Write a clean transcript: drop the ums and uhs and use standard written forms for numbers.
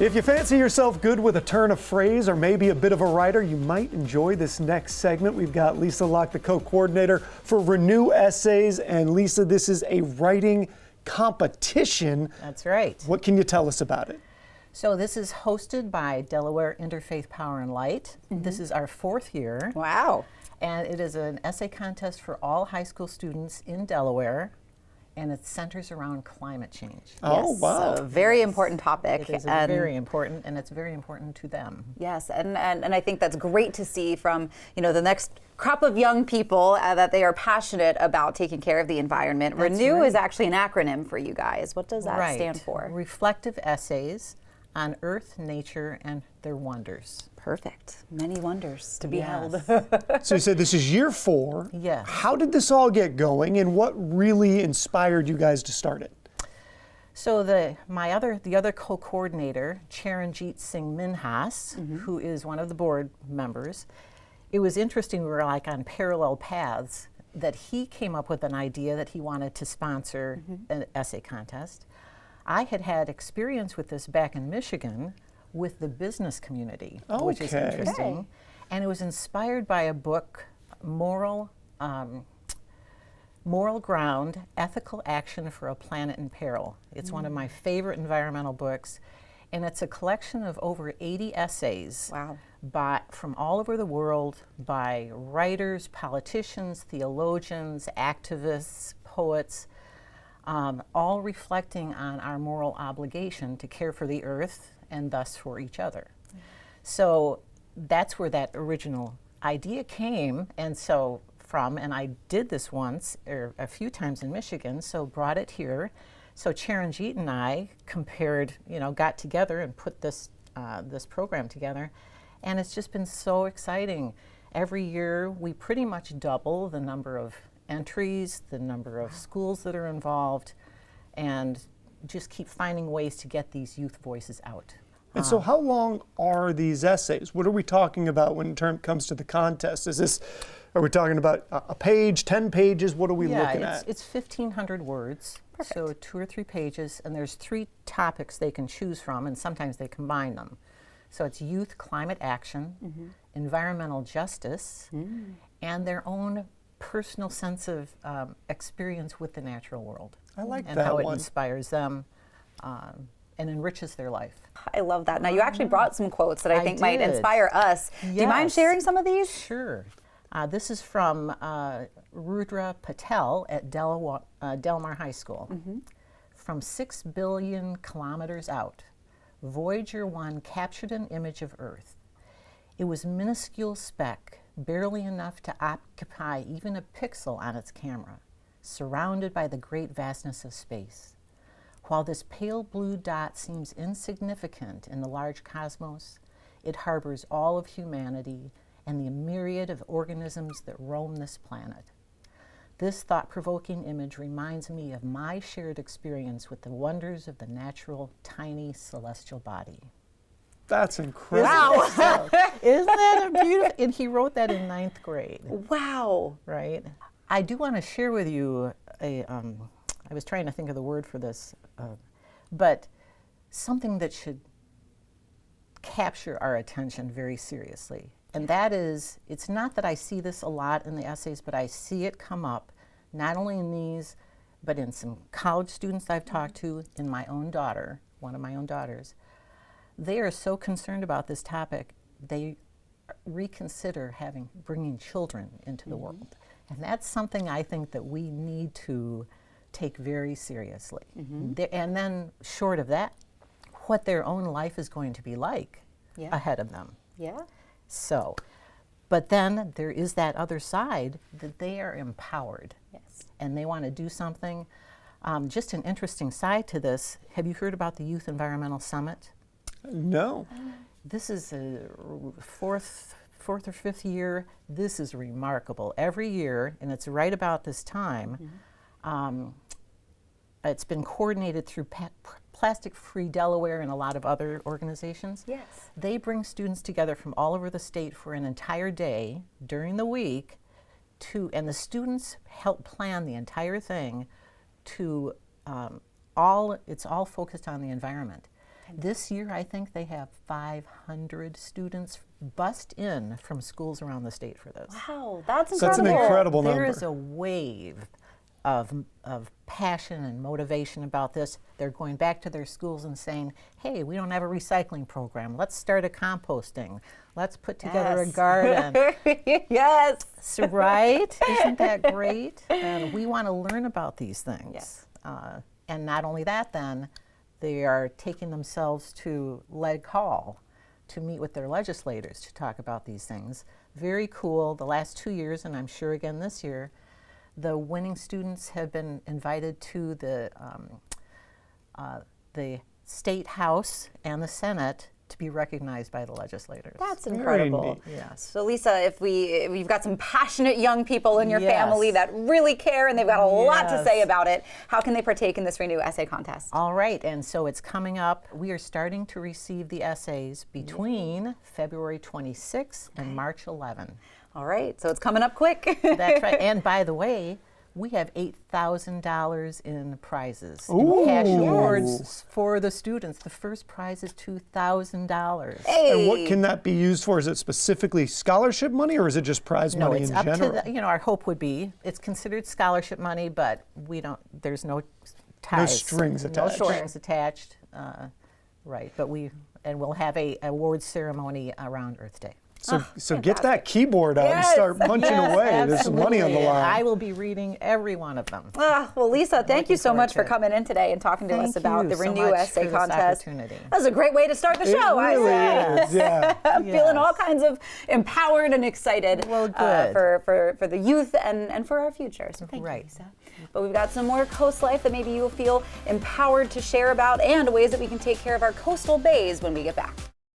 If you fancy yourself good with a turn of phrase or maybe a bit of a writer, you might enjoy this next segment. We've got Lisa Locke, the co-coordinator for Renew Essays. And Lisa, this is a writing competition. That's right. What can you tell us about it? So this is hosted by Delaware Interfaith Power and Light. This is our 4th year. Wow. And it is an essay contest for all high school students in Delaware. And it centers around climate change. Oh, wow. A very important topic. It is very important, and it's very important to them. Yes, and I think that's great to see from, the next crop of young people that they are passionate about taking care of the environment. That's Renew right. is actually an acronym for you guys. What does that stand for? Reflective essays on Earth, nature, and their wonders. Perfect. Many wonders to be held. So you said this is year 4. Yes. How did this all get going, and what really inspired you guys to start it? So the other co-coordinator, Charanjit Singh Minhas, who is one of the board members, it was interesting, we were like on parallel paths, that he came up with an idea that he wanted to sponsor an essay contest. I had experience with this back in Michigan with the business community, which is interesting. Okay. And it was inspired by a book, Moral Ground, Ethical Action for a Planet in Peril. It's one of my favorite environmental books, and it's a collection of over 80 essays from all over the world by writers, politicians, theologians, activists, poets, all reflecting on our moral obligation to care for the earth and thus for each other. So that's where that original idea came, and I did this once or a few times in Michigan, so brought it here. So Charanjit and I compared, got together and put this program together, and it's just been so exciting. Every year we pretty much double the number of entries, the number of schools that are involved, and just keep finding ways to get these youth voices out. And so how long are these essays? What are we talking about when it comes to the contest? Are we talking about a page, 10 pages? What are we looking at? It's 1,500 words, Perfect. So 2 or 3 pages, and there's 3 topics they can choose from, and sometimes they combine them. So it's youth climate action, environmental justice, and their own personal sense of experience with the natural world. I like and that how one. it inspires them and enriches their life. I love that. Now, you actually brought some quotes that I think might did. inspire us. Do you mind sharing some of these? Sure. This is from Rudra Patel at Delmar High School. From 6 billion kilometers out, Voyager 1 captured an image of Earth. It was minuscule speck, barely enough to occupy even a pixel on its camera, surrounded by the great vastness of space. While this pale blue dot seems insignificant in the large cosmos, it harbors all of humanity and the myriad of organisms that roam this planet. This thought-provoking image reminds me of my shared experience with the wonders of the natural, tiny, celestial body. That's incredible. Wow. Isn't that a beautiful? And he wrote that in 9th grade. Wow. Right. I do want to share with you I was trying to think of the word for this, but something that should capture our attention very seriously. And that is, it's not that I see this a lot in the essays, but I see it come up, not only in these, but in some college students I've talked to, in my own daughter, one of my own daughters. They are so concerned about this topic, they reconsider bringing children into the world. And that's something I think that we need to take very seriously. And then, short of that, what their own life is going to be like ahead of them. Yeah. So, but then there is that other side that they are empowered. Yes. And they want to do something. Just an interesting side to this, have you heard about the Youth Environmental Summit? No. This is a fourth or 5th year. This is remarkable. Every year, and it's right about this time, it's been coordinated through Plastic Free Delaware and a lot of other organizations. Yes. They bring students together from all over the state for an entire day during the week and the students help plan the entire thing it's all focused on the environment. This year, I think they have 500 students bust in from schools around the state for this. Wow, that's incredible. So that's an incredible number. There is a wave of passion and motivation about this. They're going back to their schools and saying, hey, we don't have a recycling program. Let's start a composting. Let's put together a garden. Yes. So, right? Isn't that great? And we want to learn about these things. Yes. And not only that, then, they are taking themselves to Leg Hall to meet with their legislators to talk about these things. Very cool. The last 2 years, and I'm sure again this year, the winning students have been invited to the State House and the Senate to be recognized by the legislators. That's Very incredible. neat. Yes. So Lisa, if we've got some passionate young people in your Yes. family that really care and they've got a lot to Yes. say about it, how can they partake in this Renew Essay Contest? All right, and so it's coming up. We are starting to receive the essays between February 26th and March 11. All right, so it's coming up quick. That's right. And by the way, we have $8,000 in prizes, Ooh. in cash Yes. awards for the students. The first prize is $2,000. Hey. And what can that be used for? Is it specifically scholarship money, or is it just prize No, money it's in up general? to the, our hope would be it's considered scholarship money, but there's no ties. strings attached. No strings attached. Right, but we'll have a award ceremony around Earth Day. So get that keyboard out and Yes. start punching away. There's some money on the Absolutely. line. I will be reading every one of them. Well, Lisa, thank you looking so forward much to for it. coming in today and talking to us Thank about you the so Renew much Essay for this Contest. opportunity. That was a great way to start the show, It really I say. is, yeah. I'm feeling all Yes. kinds of empowered and excited Well, good. for the youth and for our future. So thank you, Right. Lisa. But we've got some more coast life that maybe you'll feel empowered to share about and ways that we can take care of our coastal bays when we get back.